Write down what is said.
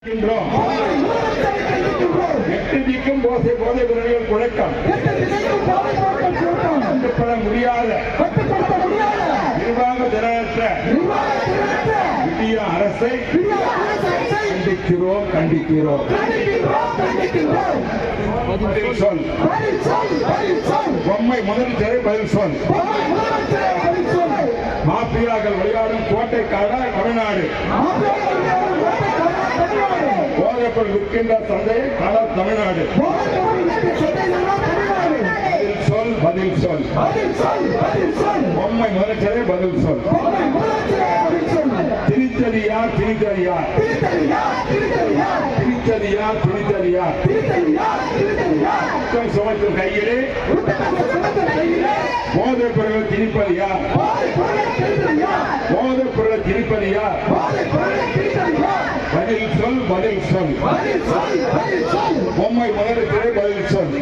எட்டு திக்கும் போதை பொருள்கள் குழக்கம் கட்டுப்பட முடியாத நிர்வாக திறனற்ற இந்திய அரசை கண்டிக்கிறோம். சொல் பொம்மை முதலமைச்சரை பதில் சொல். மாஃபியாக்கள் விளையாடும் கோட்டைக்காக தமிழ்நாடு. போதைப்பொருள் விற்கின்ற சந்தை தமிழ்நாடு. பதில் சொல். பொம்மை முதலமைச்சரை பதில் சொல். திரித்தலியா குற்றம் சுமத்தும் கையிலே போதைப் பொருள் திணிப்பதியா? போதைப் பொருள் திணிப்பதியா? பதில் சொல். பொம்மை முதலமைச்சரை பதில் சொல்.